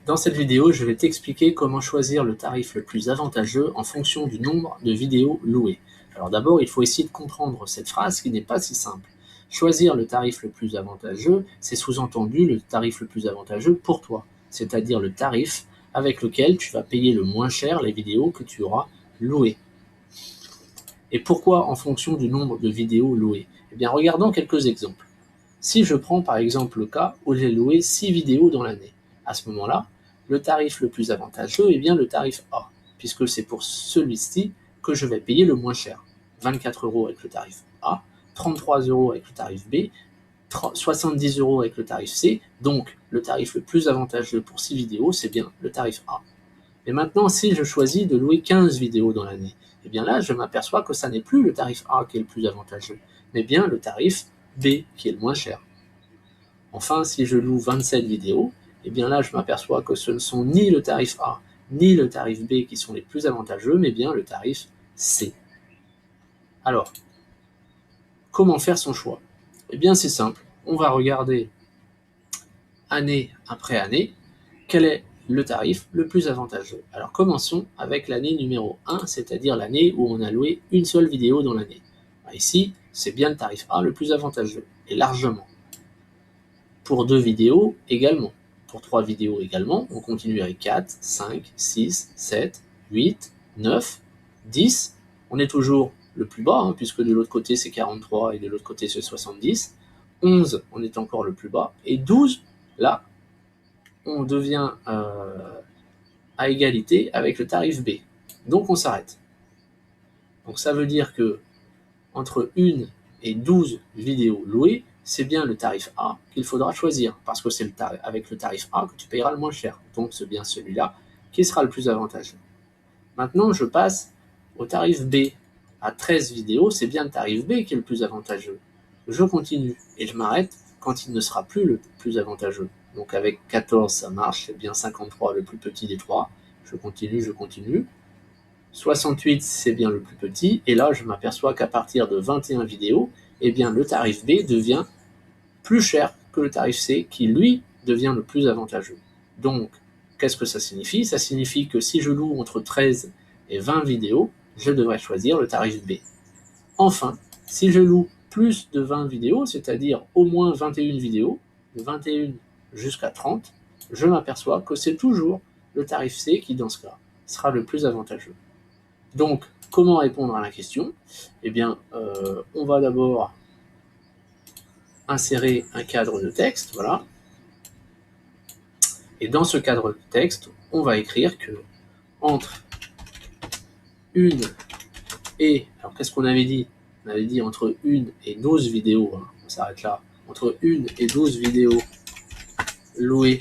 Dans cette vidéo, je vais t'expliquer comment choisir le tarif le plus avantageux en fonction du nombre de vidéos louées. Alors d'abord, il faut essayer de comprendre cette phrase qui n'est pas si simple. Choisir le tarif le plus avantageux, c'est sous-entendu le tarif le plus avantageux pour toi, c'est-à-dire le tarif avec lequel tu vas payer le moins cher les vidéos que tu auras louées. Et pourquoi en fonction du nombre de vidéos louées? Eh bien, regardons quelques exemples. Si je prends par exemple le cas où j'ai loué 6 vidéos dans l'année, à ce moment-là, le tarif le plus avantageux est bien le tarif A, puisque c'est pour celui-ci que je vais payer le moins cher. 24 € avec le tarif A, 33 € avec le tarif B, 70 € avec le tarif C, donc le tarif le plus avantageux pour 6 vidéos, c'est bien le tarif A. Et maintenant, si je choisis de louer 15 vidéos dans l'année, eh bien là, je m'aperçois que ça n'est plus le tarif A qui est le plus avantageux, mais bien le tarif B qui est le moins cher. Enfin, si je loue 27 vidéos, eh bien là, je m'aperçois que ce ne sont ni le tarif A ni le tarif B qui sont les plus avantageux, mais bien le tarif C. Alors, comment faire son choix? Eh bien, c'est simple. On va regarder année après année quel est le tarif le plus avantageux. Alors, commençons avec l'année numéro 1, c'est-à-dire l'année où on a loué une seule vidéo dans l'année. Ici, c'est bien le tarif A le plus avantageux, et largement. Pour 2 vidéos également. Pour 3 vidéos également, on continue avec 4, 5, 6, 7, 8, 9, 10. On est toujours le plus bas, puisque de l'autre côté c'est 43 et de l'autre côté c'est 70. 11, on est encore le plus bas. Et 12, là, on devient à égalité avec le tarif B. Donc on s'arrête. Donc ça veut dire que entre 1 et 12 vidéos louées, c'est bien le tarif A qu'il faudra choisir, parce que c'est avec le tarif A que tu payeras le moins cher. Donc c'est bien celui-là qui sera le plus avantageux. Maintenant, je passe au tarif B. À 13 vidéos, c'est bien le tarif B qui est le plus avantageux. Je continue et je m'arrête quand il ne sera plus le plus avantageux. Donc avec 14, ça marche, c'est bien 53 le plus petit des trois. Je continue, je continue. 68, c'est bien le plus petit, et là, je m'aperçois qu'à partir de 21 vidéos, eh bien, le tarif B devient plus cher que le tarif C, qui, lui, devient le plus avantageux. Donc, qu'est-ce que ça signifie? Ça signifie que si je loue entre 13 et 20 vidéos, je devrais choisir le tarif B. Enfin, si je loue plus de 20 vidéos, c'est-à-dire au moins 21 vidéos, de 21 jusqu'à 30, je m'aperçois que c'est toujours le tarif C qui, dans ce cas, sera le plus avantageux. Donc, comment répondre à la question? Eh bien, on va d'abord insérer un cadre de texte, voilà. Et dans ce cadre de texte, on va écrire que entre une et... Alors, qu'est-ce qu'on avait dit? On avait dit entre 1 et 12 vidéos, on s'arrête là. Entre 1 et 12 vidéos louées,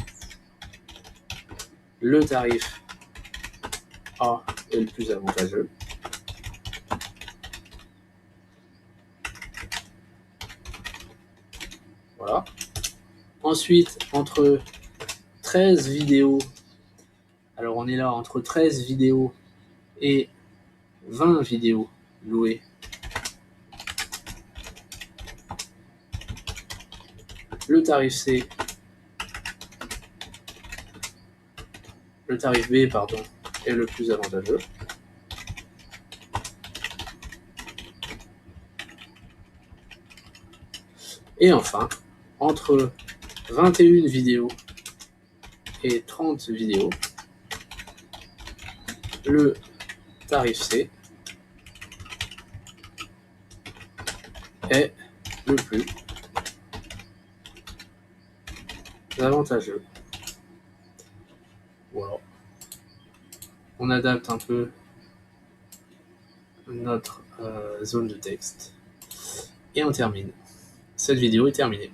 le tarif A est le plus avantageux. Voilà. Ensuite, entre 13 vidéos, alors on est là entre 13 vidéos et 20 vidéos louées, le tarif C, le tarif B, pardon, est le plus avantageux. Et enfin, entre 21 vidéos et 30 vidéos, le tarif C est le plus avantageux. Voilà. On adapte un peu notre zone de texte et on termine. Cette vidéo est terminée.